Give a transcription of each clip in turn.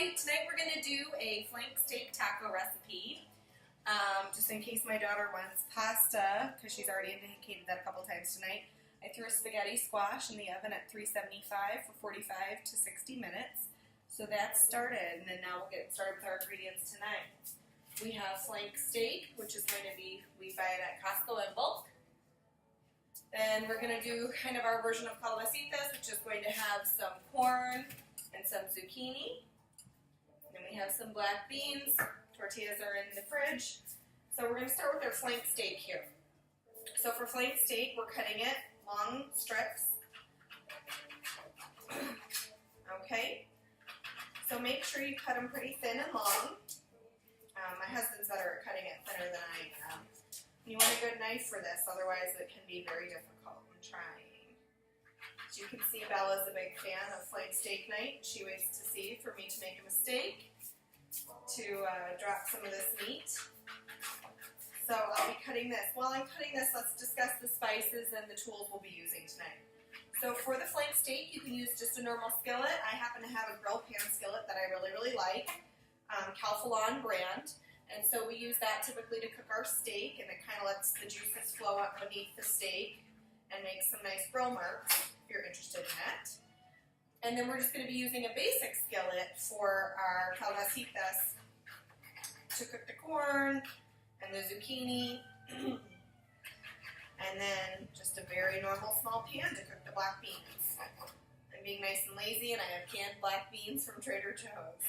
Hi, tonight we're going to do a flank steak taco recipe. Just in case my daughter wants pasta, because she's already indicated that a couple times tonight, I threw a spaghetti squash in the oven at 375 for 45 to 60 minutes. So that's started, and then now we'll get started with our ingredients tonight. We have flank steak, which is going to be, we buy it at Costco in bulk. Then we're going to do kind of our version of calabacitas, which is going to have some corn and some zucchini. Then we have some black beans. Tortillas are in the fridge. So we're going to start with our flank steak here. So for flank steak, we're cutting it long strips. Okay. So make sure you cut them pretty thin and long. My husband's better at cutting it thinner than I am. You want a good knife for this, otherwise it can be very difficult when trying. As you can see, Bella's a big fan of flank steak night. She waits to see for me to make a mistake, to drop some of this meat. So I'll be cutting this. While I'm cutting this, let's discuss the spices and the tools we'll be using tonight. So for the flank steak, you can use just a normal skillet. I happen to have a grill pan skillet that I really like, Calphalon brand. And so we use that typically to cook our steak, and it kind of lets the juices flow up beneath the steak and make some nice grill marks if you're interested in it. And then we're just going to be using a basic skillet for our calabacitas to cook the corn and the zucchini, and then just a very normal small pan to cook the black beans. I'm being nice and lazy, and I have canned black beans from Trader Joe's.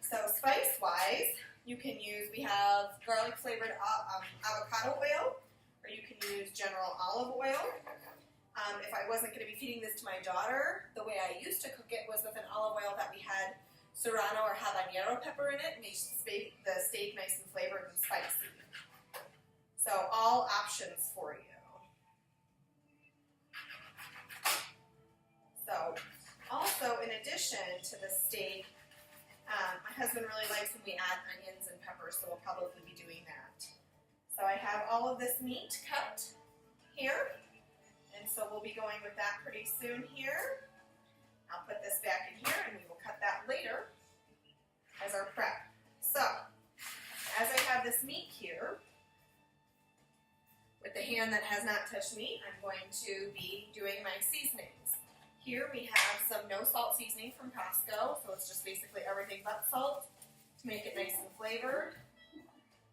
So spice-wise, you can use, we have garlic flavored avocado oil, or you can use general olive oil. If I wasn't going to be feeding this to my daughter, the way I used to cook it was with an olive oil that we had serrano or habanero pepper in it, and makes the steak nice and flavored and spicy. So all options for you. So also, in addition to the steak, my husband really likes when we add onions and peppers, so we'll probably be doing that. So I have all of this meat cut here, and so we'll be going with that pretty soon here. I'll put this back in here, and we will cut that later as our prep. So, as I have this meat here, with the hand that has not touched meat, I'm going to be doing my seasonings. Here we have some no salt seasoning from Costco, so it's just basically everything but salt to make it nice and flavored.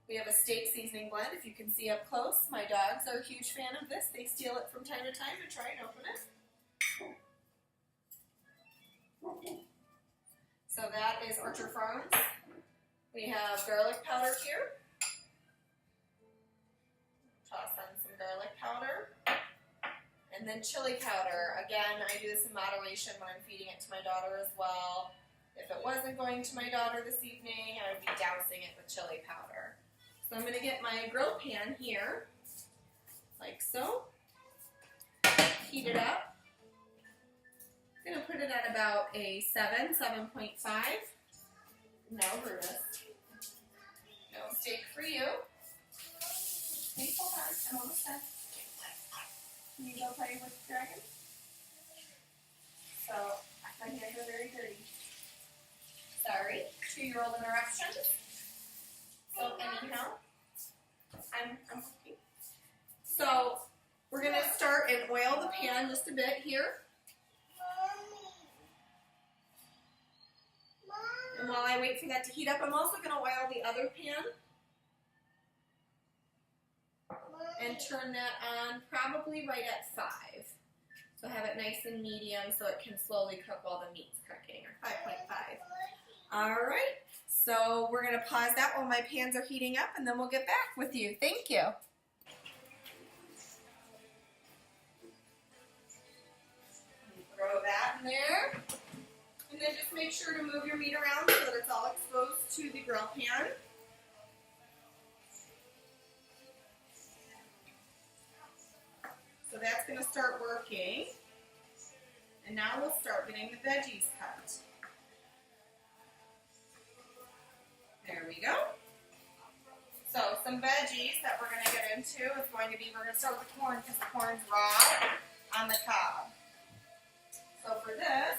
We have a steak seasoning blend. If you can see up close, my dogs are a huge fan of this. They steal it from time to time to try and open it. So that is Orchard Farms. We have garlic powder here. Toss on some garlic powder. And then chili powder. Again, I do this in moderation when I'm feeding it to my daughter as well. If it wasn't going to my daughter this evening, I would be dousing it with chili powder. So I'm going to get my grill pan here, like so. Heat it up. I'm going to put it at about a 7.5. No, Brutus. No steak for you. Please hold on, I'm almost done. Can you go play with the dragon? So, my hands are very dirty. Sorry, 2-year-old interruptions. So anyhow, I'm cooking. So, we're going to start and oil the pan just a bit here. And while I wait for that to heat up, I'm also going to oil the other pan. And turn that on probably right at 5. So have it nice and medium so it can slowly cook while the meat's cooking, or 5.5. Alright, so we're going to pause that while my pans are heating up, and then we'll get back with you. Thank you. Throw that in there. And then just make sure to move your meat around so that it's all exposed to the grill pan. So that's going to start working. And now we'll start getting the veggies cut. There we go. So some veggies that we're going to get into is going to be, we're going to start with the corn because the corn's raw on the cob. So for this,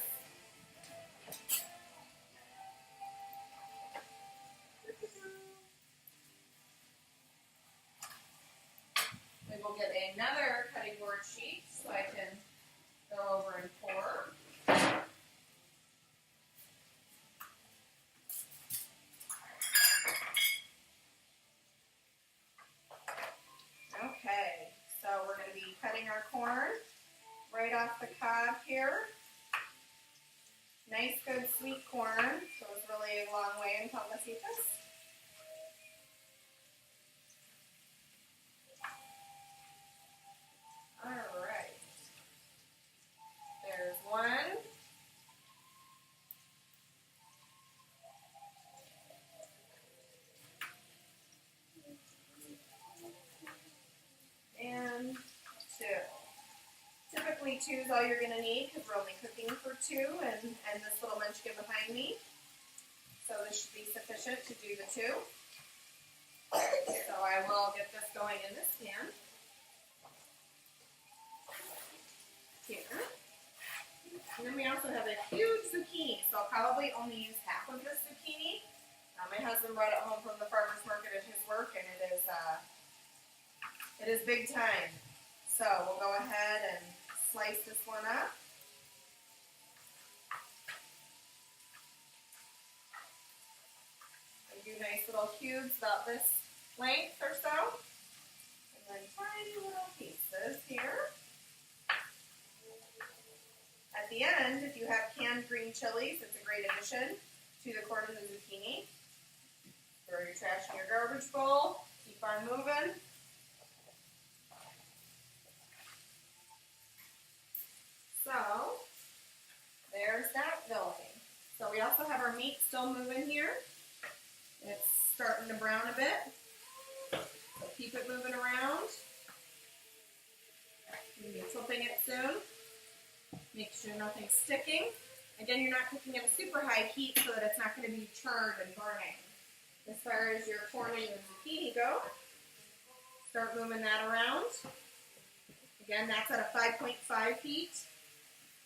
off the cob here. Nice, good sweet corn. Goes really a long way in Calacitas. All right. There's one. And two. Typically two is all you're going to need because we're only cooking for two and this little munchkin behind me. So this should be sufficient to do the two. So I will get this going in this pan. Here. And then we also have a huge zucchini, so I'll probably only use half of this zucchini. My husband brought it home from the farmer's market at his work, and it is big time. So we'll go ahead and slice this one up. I do nice little cubes about this length or so. And then tiny little pieces here. At the end, if you have canned green chilies, it's a great addition to the corn and the zucchini. Throw your trash in your garbage bowl. Keep on moving. So, there's that going. So we also have our meat still moving here. It's starting to brown a bit. So keep it moving around. You'll be flipping it soon. Make sure nothing's sticking. Again, you're not cooking at a super high heat so that it's not going to be churned and burning. As far as your corn and your zucchini go, start moving that around. Again, that's at a 5.5 heat.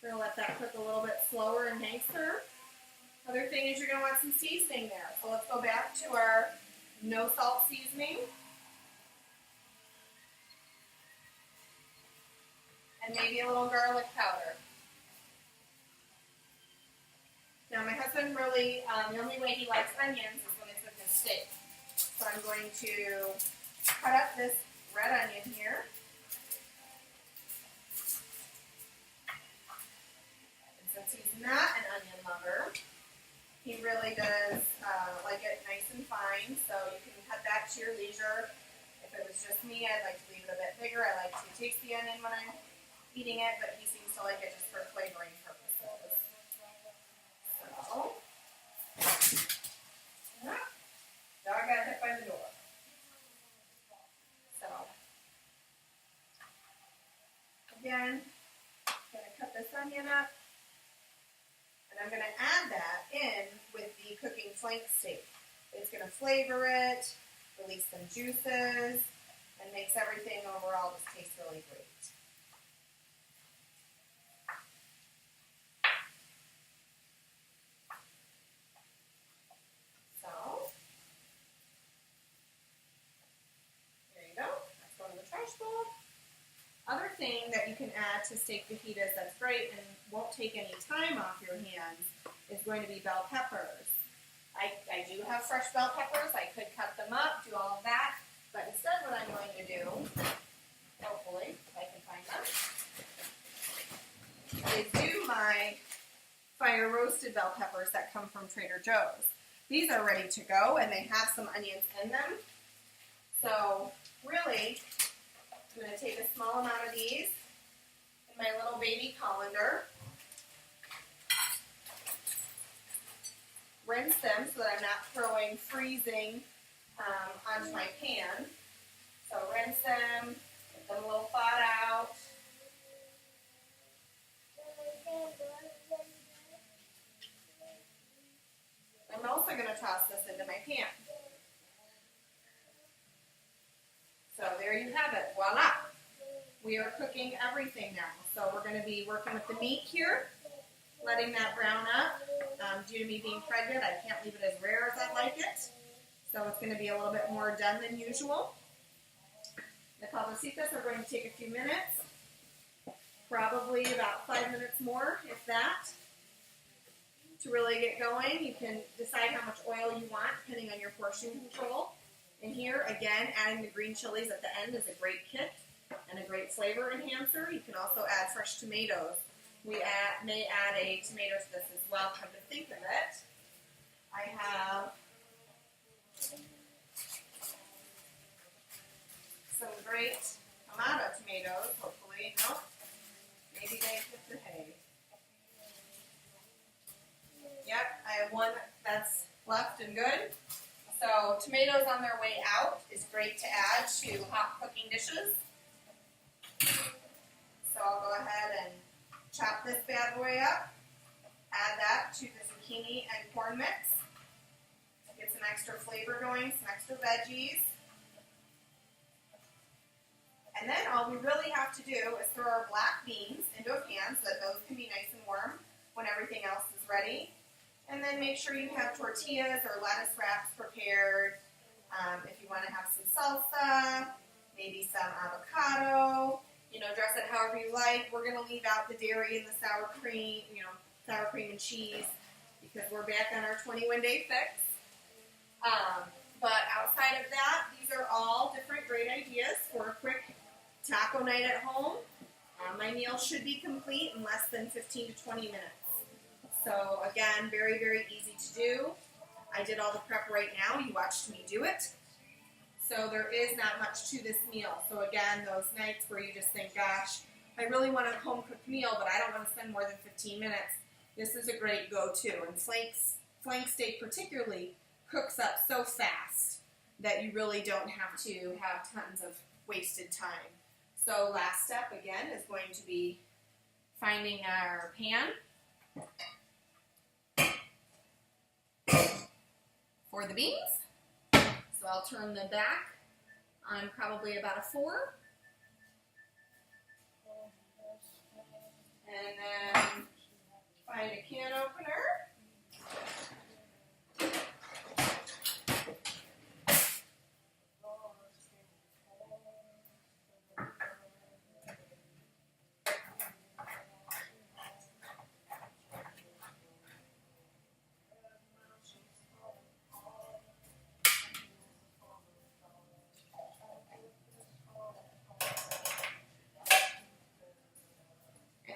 We're going to let that cook a little bit slower and nicer. Other thing is you're going to want some seasoning there. So let's go back to our no salt seasoning. And maybe a little garlic powder. Now my husband really, the only way he likes onions is when it's with his steak. So I'm going to cut up this red onion here. And since he's not an onion lover, he really does like it nice and fine. So you can cut that to your leisure. If it was just me, I'd like to leave it a bit bigger. I like to taste the onion when I'm eating it, but he seems to like it just for flavoring purposes. So, dog got hit by the door. So, again, I'm going to cut this onion up, and I'm going to add that in with the cooking flank steak. It's going to flavor it, release some juices, and makes everything overall just taste really great. Other thing that you can add to steak fajitas that's great and won't take any time off your hands is going to be bell peppers. I do have fresh bell peppers. I could cut them up, do all of that, but instead what I'm going to do, hopefully, if I can find them, is do my fire roasted bell peppers that come from Trader Joe's. These are ready to go and they have some onions in them. So really, I'm going to take a small amount of these in my little baby colander, rinse them so that I'm not throwing freezing onto my pan. So rinse them, get them a little thawed out. I'm also going to toss this into my pan. So there you have it, voila. We are cooking everything now. So we're going to be working with the meat here, letting that brown up. Due to me being pregnant, I can't leave it as rare as I like it. So it's going to be a little bit more done than usual. The calacitas are going to take a few minutes, probably about 5 minutes more, if that, to really get going. You can decide how much oil you want, depending on your portion control. And here, again, adding the green chilies at the end is a great kick. and a great flavor enhancer. You can also add fresh tomatoes. We may add a tomato to this as well, come to think of it. I have some great Amado tomatoes, hopefully. No, maybe they hit the hay. Yep, I have one that's left and good. So tomatoes on their way out is great to add to hot cooking dishes. So I'll go ahead and chop this bad boy up, add that to the zucchini and corn mix. Get some extra flavor going, some extra veggies. And then all we really have to do is throw our black beans into a pan so that those can be nice and warm when everything else is ready. And then make sure you have tortillas or lettuce wraps prepared. If you want to have some salsa, maybe some avocado, dress it however you like. We're going to leave out the dairy and the sour cream, sour cream and cheese, because we're back on our 21-day fix. But outside of that, these are all different great ideas for a quick taco night at home. My meal should be complete in less than 15 to 20 minutes. So again, very, very easy to do. I did all the prep right now. You watched me do it. So there is not much to this meal. So again, those nights where you just think, gosh, I really want a home-cooked meal, but I don't want to spend more than 15 minutes. This is a great go-to. And flank steak particularly cooks up so fast that you really don't have to have tons of wasted time. So last step, again, is going to be finding our pan for the beans. So I'll turn them back on probably about a 4. And then find a can opener.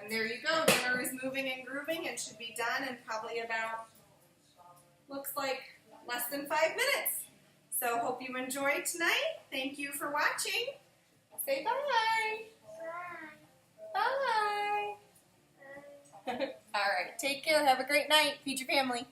And there you go, dinner is moving and grooving and should be done in probably about, looks like, less than 5 minutes. So hope you enjoyed tonight. Thank you for watching. Say bye. Bye. Bye. All right, take care. Have a great night. Feed your family.